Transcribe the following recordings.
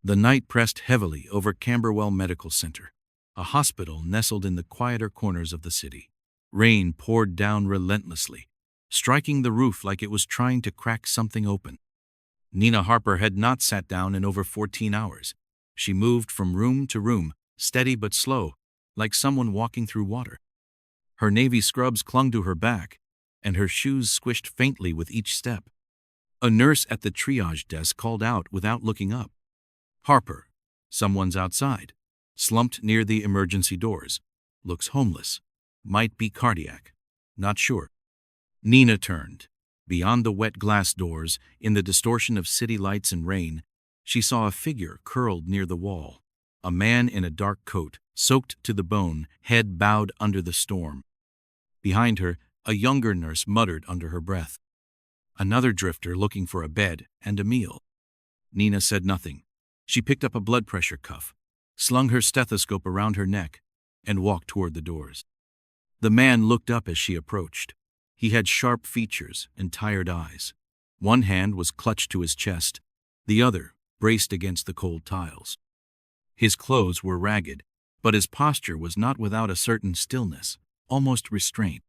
The night pressed heavily over Camberwell Medical Center, a hospital nestled in the quieter corners of the city. Rain poured down relentlessly, striking the roof like it was trying to crack something open. Nina Harper had not sat down in over 14 hours. She moved from room to room, steady but slow, like someone walking through water. Her navy scrubs clung to her back, and her shoes squished faintly with each step. A nurse at the triage desk called out without looking up. "Harper, someone's outside, slumped near the emergency doors. Looks homeless. Might be cardiac. Not sure." Nina turned. Beyond the wet glass doors, in the distortion of city lights and rain, she saw a figure curled near the wall. A man in a dark coat, soaked to the bone, head bowed under the storm. Behind her, a younger nurse muttered under her breath. Another drifter looking for a bed and a meal. Nina said nothing. She picked up a blood pressure cuff, slung her stethoscope around her neck, and walked toward the doors. The man looked up as she approached. He had sharp features and tired eyes. One hand was clutched to his chest, the other braced against the cold tiles. His clothes were ragged, but his posture was not without a certain stillness, almost restraint.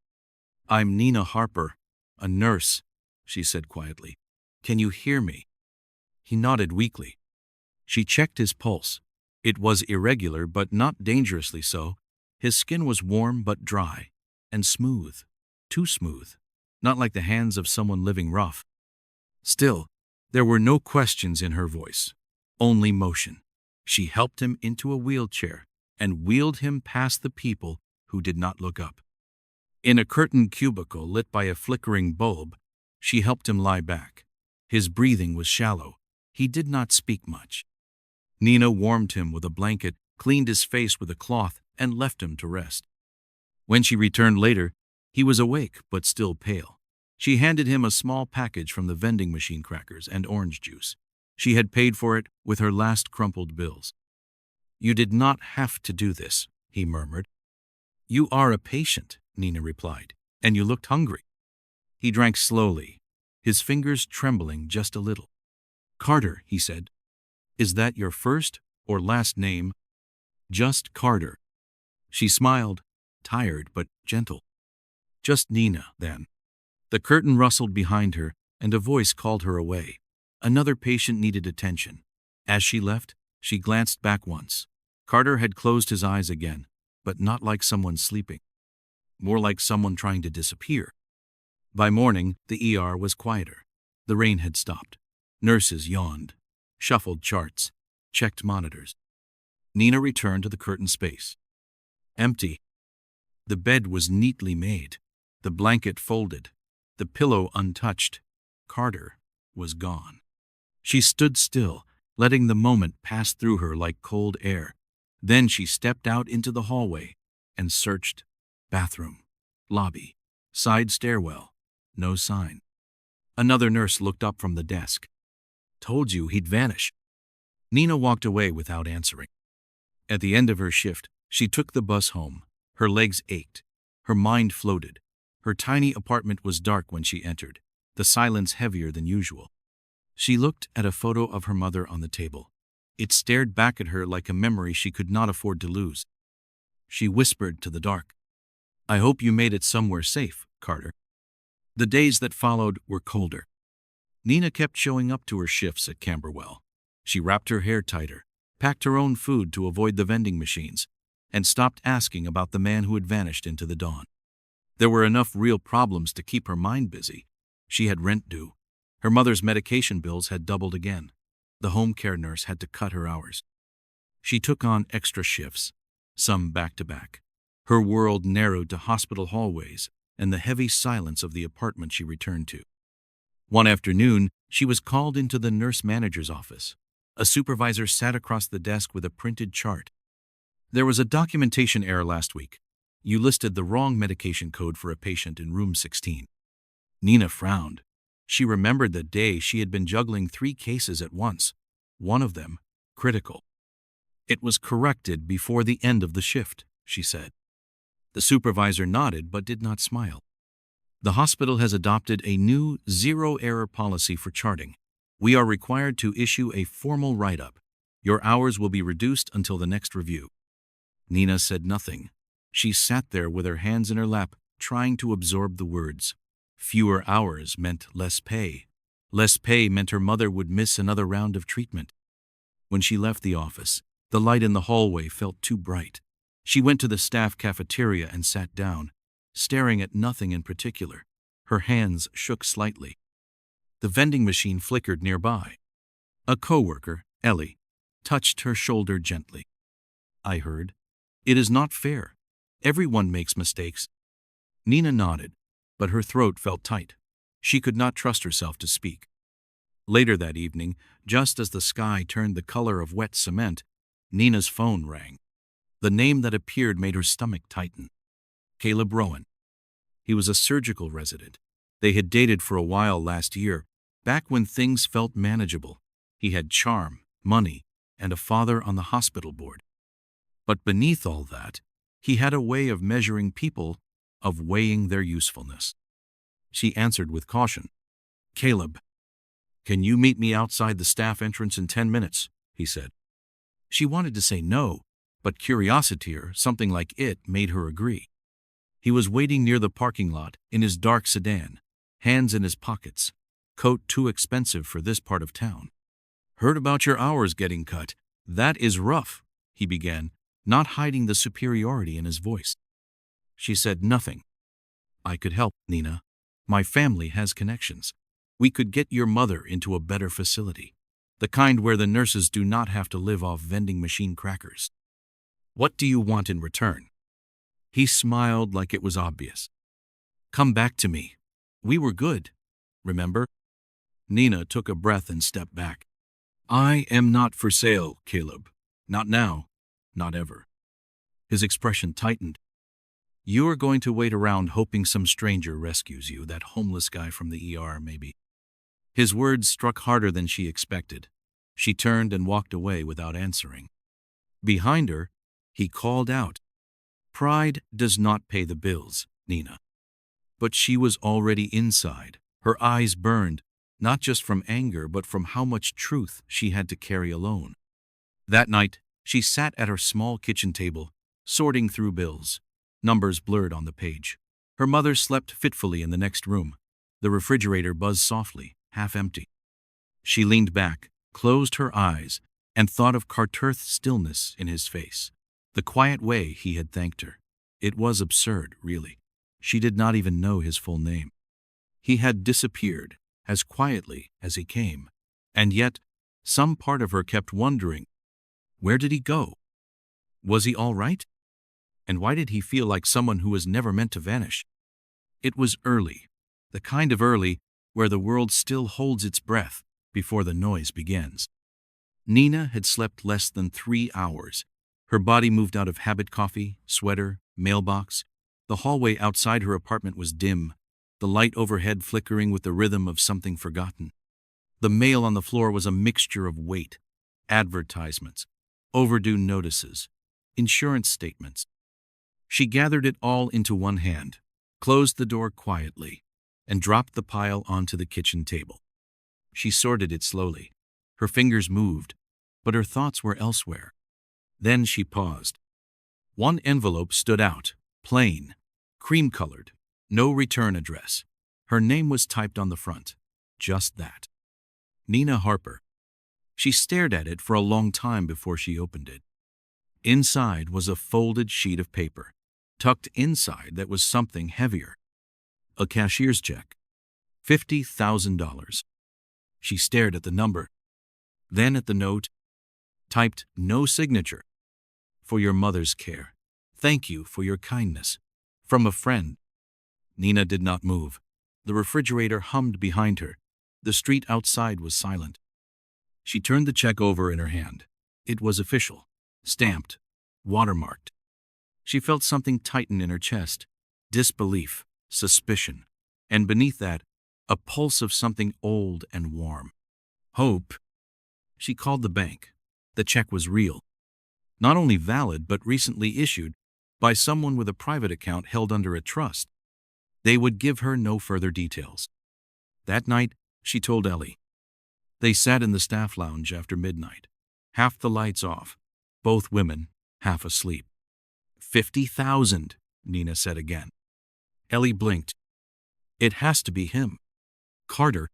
"I'm Nina Harper, a nurse," she said quietly. "Can you hear me?" He nodded weakly. She checked his pulse. It was irregular, but not dangerously so. His skin was warm but dry, and smooth. Too smooth. Not like the hands of someone living rough. Still, there were no questions in her voice, only motion. She helped him into a wheelchair and wheeled him past the people who did not look up. In a curtained cubicle lit by a flickering bulb, she helped him lie back. His breathing was shallow. He did not speak much. Nina warmed him with a blanket, cleaned his face with a cloth, and left him to rest. When she returned later, he was awake but still pale. She handed him a small package from the vending machine, crackers and orange juice. She had paid for it with her last crumpled bills. "You did not have to do this," he murmured. "You are a patient," Nina replied, "and you looked hungry." He drank slowly, his fingers trembling just a little. "Carter," he said. "Is that your first or last name?" "Just Carter." She smiled, tired but gentle. "Just Nina, then." The curtain rustled behind her, and a voice called her away. Another patient needed attention. As she left, she glanced back once. Carter had closed his eyes again, but not like someone sleeping. More like someone trying to disappear. By morning, the ER was quieter. The rain had stopped. Nurses yawned, shuffled charts, checked monitors. Nina returned to the curtained space. Empty. The bed was neatly made, the blanket folded, the pillow untouched. Carter was gone. She stood still, letting the moment pass through her like cold air. Then she stepped out into the hallway and searched. Bathroom, lobby, side stairwell. No sign. Another nurse looked up from the desk. "Told you he'd vanish." Nina walked away without answering. At the end of her shift, she took the bus home. Her legs ached. Her mind floated. Her tiny apartment was dark when she entered, the silence heavier than usual. She looked at a photo of her mother on the table. It stared back at her like a memory she could not afford to lose. She whispered to the dark, "I hope you made it somewhere safe, Carter." The days that followed were colder. Nina kept showing up to her shifts at Camberwell. She wrapped her hair tighter, packed her own food to avoid the vending machines, and stopped asking about the man who had vanished into the dawn. There were enough real problems to keep her mind busy. She had rent due. Her mother's medication bills had doubled again. The home care nurse had to cut her hours. She took on extra shifts, some back-to-back. Her world narrowed to hospital hallways and the heavy silence of the apartment she returned to. One afternoon, she was called into the nurse manager's office. A supervisor sat across the desk with a printed chart. "There was a documentation error last week. You listed the wrong medication code for a patient in room 16. Nina frowned. She remembered the day she had been juggling 3 cases at once, one of them critical. "It was corrected before the end of the shift," she said. The supervisor nodded but did not smile. "The hospital has adopted a new zero-error policy for charting. We are required to issue a formal write-up. Your hours will be reduced until the next review." Nina said nothing. She sat there with her hands in her lap, trying to absorb the words. Fewer hours meant less pay. Less pay meant her mother would miss another round of treatment. When she left the office, the light in the hallway felt too bright. She went to the staff cafeteria and sat down, staring at nothing in particular. Her hands shook slightly. The vending machine flickered nearby. A coworker, Ellie, touched her shoulder gently. "I heard. It is not fair. Everyone makes mistakes." Nina nodded, but her throat felt tight. She could not trust herself to speak. Later that evening, just as the sky turned the color of wet cement, Nina's phone rang. The name that appeared made her stomach tighten. Caleb Rowan. He was a surgical resident. They had dated for a while last year, back when things felt manageable. He had charm, money, and a father on the hospital board. But beneath all that, he had a way of measuring people, of weighing their usefulness. She answered with caution. "Caleb, can you meet me outside the staff entrance in 10 minutes?" he said. She wanted to say no, but curiosity or something like it made her agree. He was waiting near the parking lot in his dark sedan, hands in his pockets, coat too expensive for this part of town. "Heard about your hours getting cut. That is rough," he began, not hiding the superiority in his voice. She said nothing. "I could help, Nina. My family has connections. We could get your mother into a better facility, the kind where the nurses do not have to live off vending machine crackers. What do you want in return?" He smiled like it was obvious. "Come back to me. We were good, remember?" Nina took a breath and stepped back. "I am not for sale, Caleb. Not now. Not ever." His expression tightened. "You are going to wait around hoping some stranger rescues you, that homeless guy from the ER, maybe." His words struck harder than she expected. She turned and walked away without answering. Behind her, he called out, "Pride does not pay the bills, Nina." But she was already inside. Her eyes burned, not just from anger, but from how much truth she had to carry alone. That night, she sat at her small kitchen table, sorting through bills, numbers blurred on the page. Her mother slept fitfully in the next room. The refrigerator buzzed softly, half empty. She leaned back, closed her eyes, and thought of Carterth's stillness in his face, the quiet way he had thanked her. It was absurd, really. She did not even know his full name. He had disappeared, as quietly as he came, and yet some part of her kept wondering, where did he go? Was he all right? And why did he feel like someone who was never meant to vanish? It was early, the kind of early where the world still holds its breath before the noise begins. Nina had slept less than 3 hours. Her body moved out of habit, coffee, sweater, mailbox. The hallway outside her apartment was dim, the light overhead flickering with the rhythm of something forgotten. The mail on the floor was a mixture of weight, advertisements, overdue notices, insurance statements. She gathered it all into one hand, closed the door quietly, and dropped the pile onto the kitchen table. She sorted it slowly. Her fingers moved, but her thoughts were elsewhere. Then she paused. One envelope stood out, plain, cream-colored, no return address. Her name was typed on the front. Just that. Nina Harper. She stared at it for a long time before she opened it. Inside was a folded sheet of paper. Tucked inside that was something heavier. A cashier's check. $50,000. She stared at the number, then at the note, typed no signature. For your mother's care. Thank you for your kindness. From a friend. Nina did not move. The refrigerator hummed behind her. The street outside was silent. She turned the check over in her hand. It was official, stamped, watermarked. She felt something tighten in her chest, disbelief, suspicion, and beneath that, a pulse of something old and warm. Hope. She called the bank. The check was real. Not only valid, but recently issued by someone with a private account held under a trust. They would give her no further details. That night, she told Ellie. They sat in the staff lounge after midnight, half the lights off, both women half asleep. 50,000, Nina said again. Ellie blinked. It has to be him. Carter.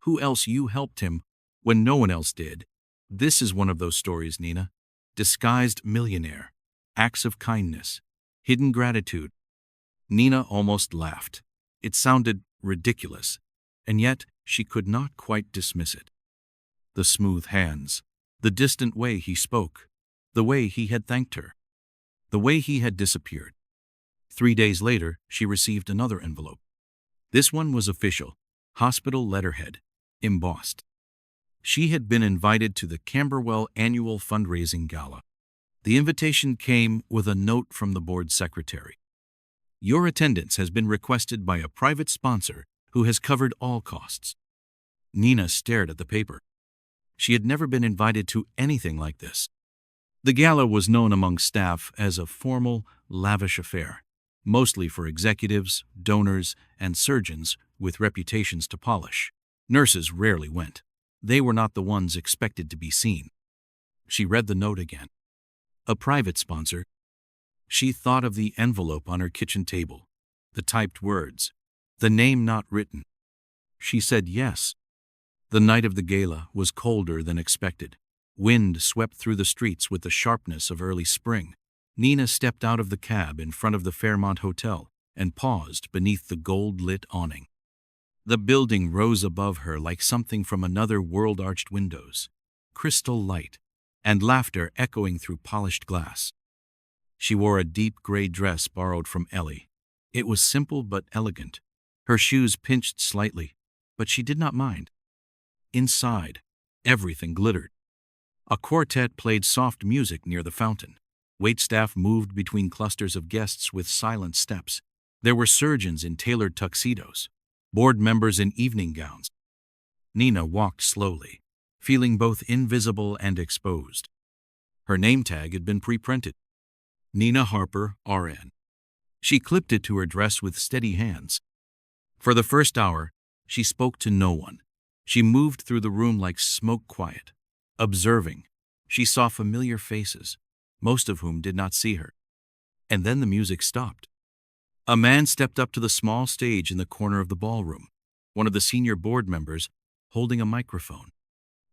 Who else? You helped him when no one else did. This is one of those stories, Nina. Disguised millionaire. Acts of kindness. Hidden gratitude. Nina almost laughed. It sounded ridiculous, and yet she could not quite dismiss it. The smooth hands, the distant way he spoke, the way he had thanked her, the way he had disappeared. 3 days later, she received another envelope. This one was official, hospital letterhead, embossed. She had been invited to the Camberwell annual fundraising gala. The invitation came with a note from the board secretary. Your attendance has been requested by a private sponsor who has covered all costs. Nina stared at the paper. She had never been invited to anything like this. The gala was known among staff as a formal, lavish affair, mostly for executives, donors, and surgeons with reputations to polish. Nurses rarely went. They were not the ones expected to be seen. She read the note again. A private sponsor. She thought of the envelope on her kitchen table, the typed words, the name not written. She said yes. The night of the gala was colder than expected. Wind swept through the streets with the sharpness of early spring. Nina stepped out of the cab in front of the Fairmont Hotel and paused beneath the gold-lit awning. The building rose above her like something from another world, arched windows, crystal light, and laughter echoing through polished glass. She wore a deep gray dress borrowed from Ellie. It was simple but elegant. Her shoes pinched slightly, but she did not mind. Inside, everything glittered. A quartet played soft music near the fountain. Waitstaff moved between clusters of guests with silent steps. There were surgeons in tailored tuxedos, board members in evening gowns. Nina walked slowly, feeling both invisible and exposed. Her name tag had been pre-printed. Nina Harper, RN. She clipped it to her dress with steady hands. For the first hour, she spoke to no one. She moved through the room like smoke, quiet. Observing, she saw familiar faces, most of whom did not see her. And then the music stopped. A man stepped up to the small stage in the corner of the ballroom, one of the senior board members holding a microphone.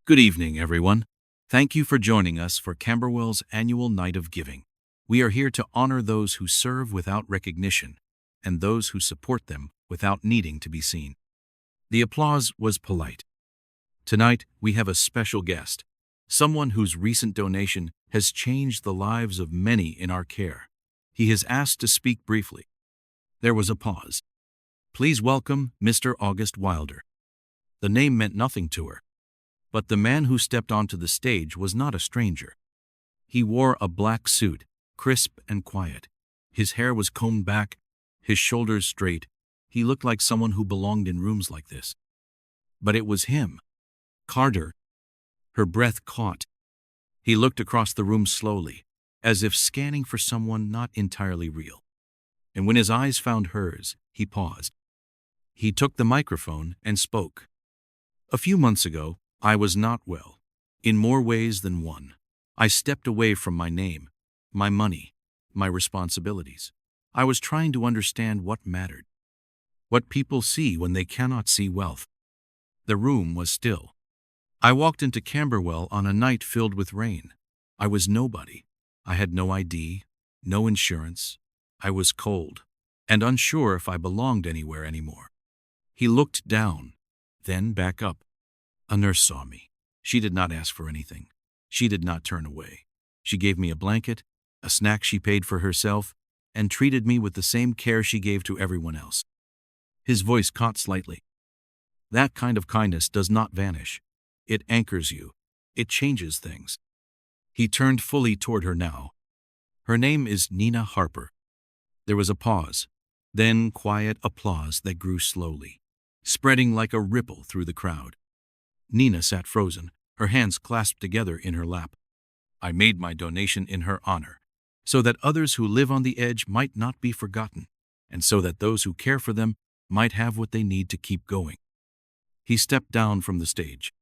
Good evening, everyone. Thank you for joining us for Camberwell's annual Night of Giving. We are here to honor those who serve without recognition and those who support them without needing to be seen. The applause was polite. Tonight, we have a special guest, someone whose recent donation has changed the lives of many in our care. He has asked to speak briefly. There was a pause. Please welcome Mr. August Wilder. The name meant nothing to her, but the man who stepped onto the stage was not a stranger. He wore a black suit, crisp and quiet. His hair was combed back, his shoulders straight. He looked like someone who belonged in rooms like this. But it was him. Carter. Her breath caught. He looked across the room slowly, as if scanning for someone not entirely real. And when his eyes found hers, he paused. He took the microphone and spoke. A few months ago, I was not well, in more ways than one. I stepped away from my name, my money, my responsibilities. I was trying to understand what mattered, what people see when they cannot see wealth. The room was still. I walked into Camberwell on a night filled with rain. I was nobody. I had no ID, no insurance. I was cold and unsure if I belonged anywhere anymore. He looked down, then back up. A nurse saw me. She did not ask for anything. She did not turn away. She gave me a blanket, a snack she paid for herself, and treated me with the same care she gave to everyone else. His voice caught slightly. That kind of kindness does not vanish. It anchors you. It changes things. He turned fully toward her now. Her name is Nina Harper. There was a pause, then quiet applause that grew slowly, spreading like a ripple through the crowd. Nina sat frozen, her hands clasped together in her lap. I made my donation in her honor, so that others who live on the edge might not be forgotten, and so that those who care for them might have what they need to keep going. He stepped down from the stage.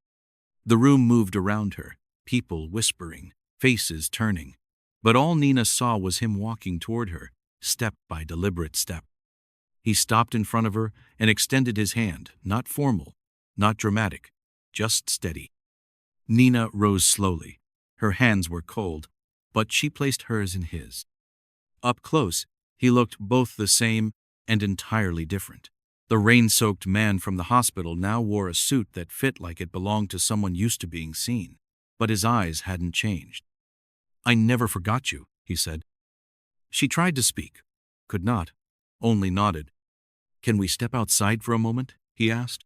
The room moved around her, people whispering, faces turning. But all Nina saw was him walking toward her, step by deliberate step. He stopped in front of her and extended his hand, not formal, not dramatic, just steady. Nina rose slowly. Her hands were cold, but she placed hers in his. Up close, he looked both the same and entirely different. The rain-soaked man from the hospital now wore a suit that fit like it belonged to someone used to being seen, but his eyes hadn't changed. "I never forgot you," he said. She tried to speak, could not, only nodded. "Can we step outside for a moment?" he asked.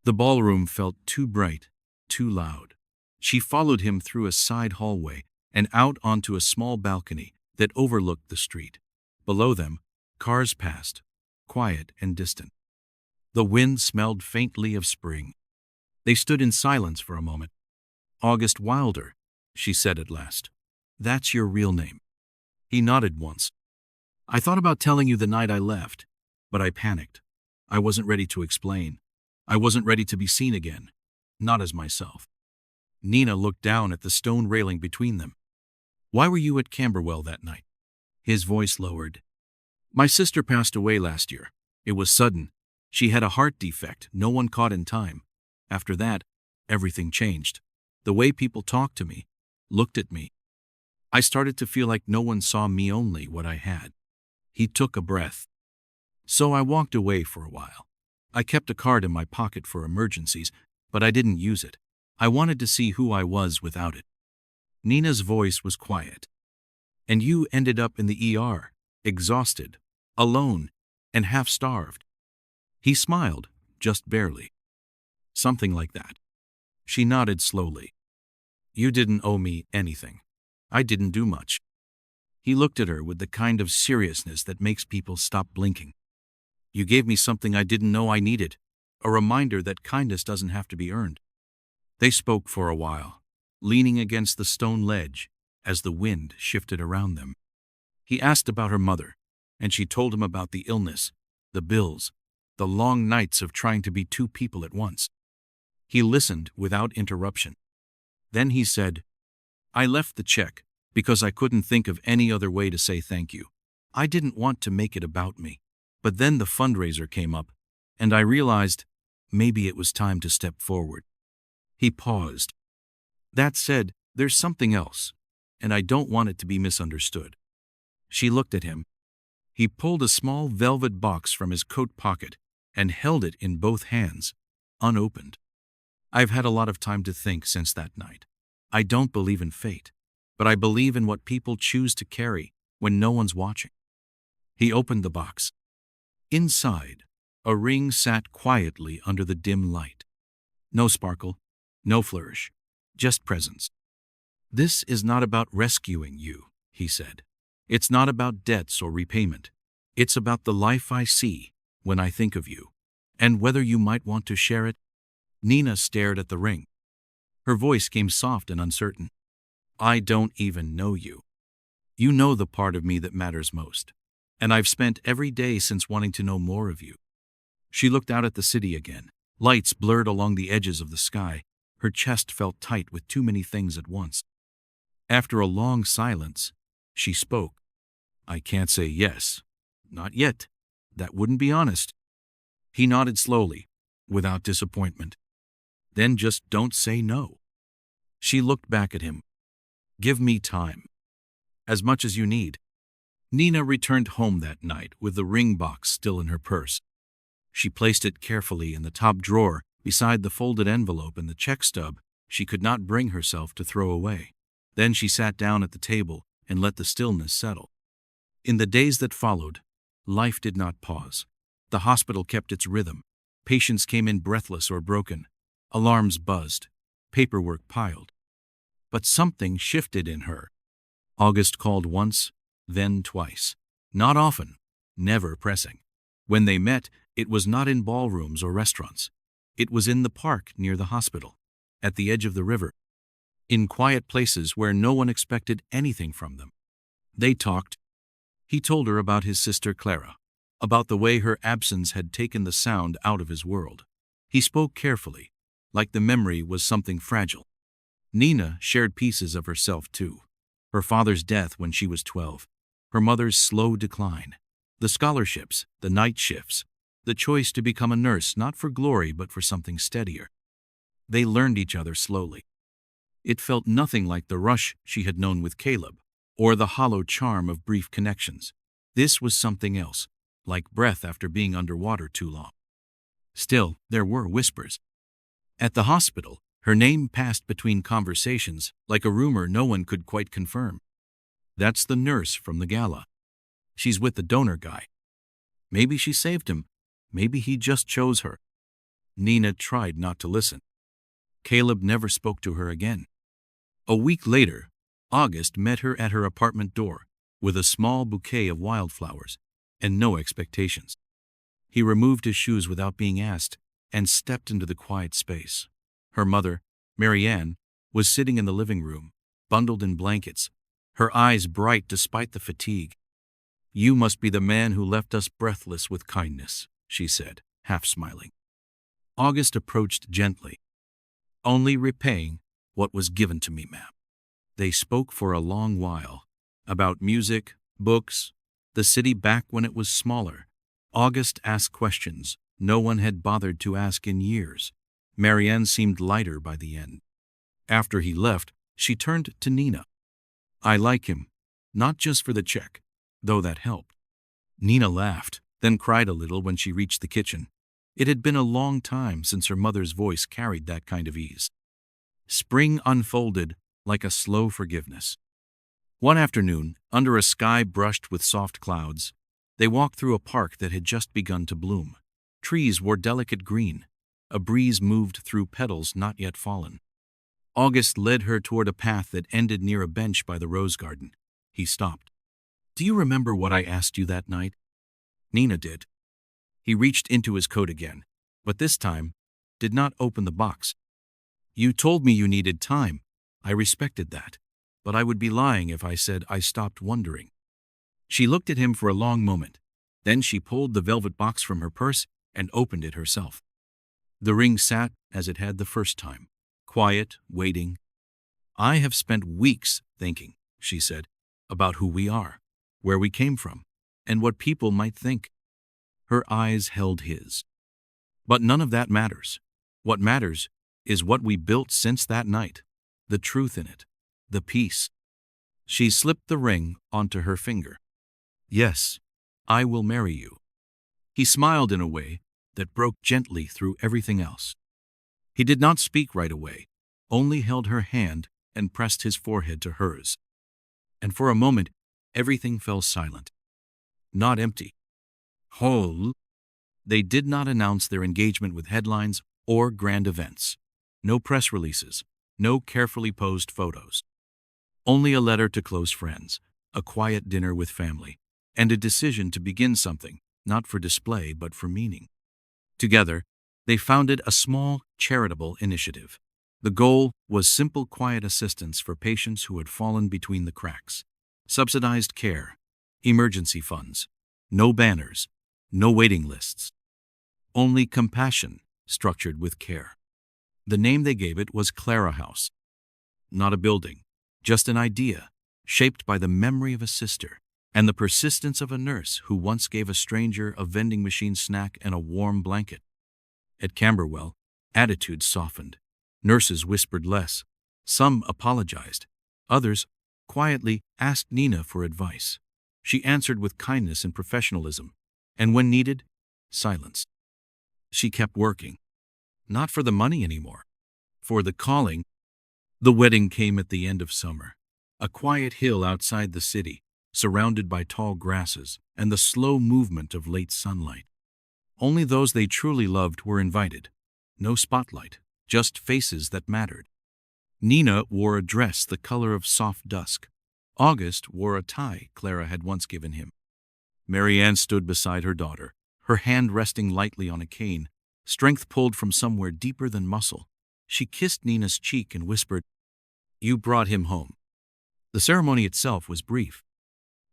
The ballroom felt too bright, too loud. She followed him through a side hallway and out onto a small balcony that overlooked the street. Below them, cars passed, quiet and distant. The wind smelled faintly of spring. They stood in silence for a moment. "August Wilder," she said at last. "That's your real name." He nodded once. "I thought about telling you the night I left, but I panicked. I wasn't ready to explain. I wasn't ready to be seen again, not as myself." Nina looked down at the stone railing between them. "Why were you at Camberwell that night?" His voice lowered. "My sister passed away last year. It was sudden. She had a heart defect no one caught in time. After that, everything changed. The way people talked to me, looked at me. I started to feel like no one saw me, only what I had." He took a breath. "So I walked away for a while. I kept a card in my pocket for emergencies, but I didn't use it. I wanted to see who I was without it." Nina's voice was quiet. "And you ended up in the ER, exhausted, alone, and half-starved." He smiled, just barely. "Something like that." She nodded slowly. "You didn't owe me anything. I didn't do much." He looked at her with the kind of seriousness that makes people stop blinking. "You gave me something I didn't know I needed, a reminder that kindness doesn't have to be earned." They spoke for a while, leaning against the stone ledge as the wind shifted around them. He asked about her mother, and she told him about the illness, the bills, the long nights of trying to be two people at once. He listened without interruption. Then he said, "I left the check because I couldn't think of any other way to say thank you. I didn't want to make it about me. But then the fundraiser came up, and I realized maybe it was time to step forward." He paused. "That said, there's something else, and I don't want it to be misunderstood." She looked at him. He pulled a small velvet box from his coat pocket and held it in both hands, unopened. "I've had a lot of time to think since that night. I don't believe in fate, but I believe in what people choose to carry when no one's watching." He opened the box. Inside, a ring sat quietly under the dim light. No sparkle, no flourish, just presence. "This is not about rescuing you," he said. "It's not about debts or repayment. It's about the life I see when I think of you, and whether you might want to share it." Nina stared at the ring. Her voice came soft and uncertain. "I don't even know you. You know the part of me that matters most, and I've spent every day since wanting to know more of you." She looked out at the city again. Lights blurred along the edges of the sky. Her chest felt tight with too many things at once. After a long silence, she spoke. "I can't say yes. Not yet. That wouldn't be honest." He nodded slowly, without disappointment. "Then just don't say no." She looked back at him. "Give me time. As much as you need." Nina returned home that night with the ring box still in her purse. She placed it carefully in the top drawer beside the folded envelope and the check stub she could not bring herself to throw away. Then she sat down at the table and let the stillness settle. In the days that followed, life did not pause. The hospital kept its rhythm. Patients came in breathless or broken. Alarms buzzed. Paperwork piled. But something shifted in her. August called once, then twice. Not often, never pressing. When they met, it was not in ballrooms or restaurants. It was in the park near the hospital, at the edge of the river, in quiet places where no one expected anything from them. They talked. He told her about his sister Clara, about the way her absence had taken the sound out of his world. He spoke carefully, like the memory was something fragile. Nina shared pieces of herself too. Her father's death when she was 12, her mother's slow decline, the scholarships, the night shifts, the choice to become a nurse not for glory but for something steadier. They learned each other slowly. It felt nothing like the rush she had known with Caleb, or the hollow charm of brief connections. This was something else, like breath after being underwater too long. Still, there were whispers. At the hospital, her name passed between conversations like a rumor no one could quite confirm. That's the nurse from the gala. She's with the donor guy. Maybe she saved him. Maybe he just chose her. Nina tried not to listen. Caleb never spoke to her again. A week later, August met her at her apartment door with a small bouquet of wildflowers and no expectations. He removed his shoes without being asked and stepped into the quiet space. Her mother, Marianne, was sitting in the living room, bundled in blankets, her eyes bright despite the fatigue. "You must be the man who left us breathless with kindness," she said, half smiling. August approached gently. "Only repaying what was given to me, ma'am." They spoke for a long while, about music, books, the city back when it was smaller. August asked questions no one had bothered to ask in years. Marianne seemed lighter by the end. After he left, she turned to Nina. "I like him, not just for the check, though that helped." Nina laughed, then cried a little when she reached the kitchen. It had been a long time since her mother's voice carried that kind of ease. Spring unfolded like a slow forgiveness. One afternoon, under a sky brushed with soft clouds, they walked through a park that had just begun to bloom. Trees wore delicate green. A breeze moved through petals not yet fallen. August led her toward a path that ended near a bench by the rose garden. He stopped. "Do you remember what I asked you that night?" Nina did. He reached into his coat again, but this time did not open the box. "You told me you needed time. I respected that, but I would be lying if I said I stopped wondering." She looked at him for a long moment. Then she pulled the velvet box from her purse and opened it herself. The ring sat as it had the first time, quiet, waiting. "I have spent weeks thinking," she said, "about who we are, where we came from, and what people might think." Her eyes held his. "But none of that matters. What matters is what we built since that night, the truth in it, the peace." She slipped the ring onto her finger. "Yes, I will marry you." He smiled in a way that broke gently through everything else. He did not speak right away, only held her hand and pressed his forehead to hers. And for a moment, everything fell silent. Not empty. Whole. They did not announce their engagement with headlines or grand events. No press releases, no carefully posed photos. Only a letter to close friends, a quiet dinner with family, and a decision to begin something, not for display but for meaning. Together, they founded a small, charitable initiative. The goal was simple, quiet assistance for patients who had fallen between the cracks. Subsidized care, emergency funds, no banners, no waiting lists. Only compassion, structured with care. The name they gave it was Clara House. Not a building, just an idea, shaped by the memory of a sister and the persistence of a nurse who once gave a stranger a vending machine snack and a warm blanket. At Camberwell, attitudes softened. Nurses whispered less. Some apologized. Others quietly asked Nina for advice. She answered with kindness and professionalism, and when needed, silence. She kept working. Not for the money anymore. For the calling. The wedding came at the end of summer. A quiet hill outside the city, surrounded by tall grasses and the slow movement of late sunlight. Only those they truly loved were invited. No spotlight, just faces that mattered. Nina wore a dress the color of soft dusk. August wore a tie Clara had once given him. Marianne stood beside her daughter, her hand resting lightly on a cane, strength pulled from somewhere deeper than muscle. She kissed Nina's cheek and whispered, "You brought him home." The ceremony itself was brief.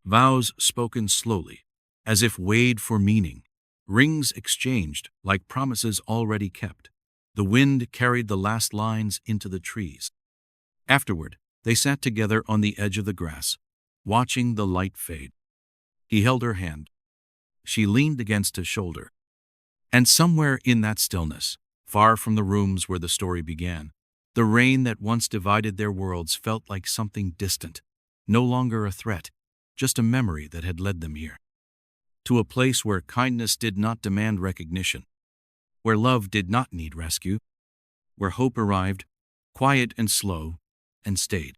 Vows spoken slowly, as if weighed for meaning. Rings exchanged like promises already kept. The wind carried the last lines into the trees. Afterward, they sat together on the edge of the grass, watching the light fade. He held her hand. She leaned against his shoulder. And somewhere in that stillness, far from the rooms where the story began, the rain that once divided their worlds felt like something distant, no longer a threat, just a memory that had led them here. To a place where kindness did not demand recognition, where love did not need rescue, where hope arrived, quiet and slow, and stayed.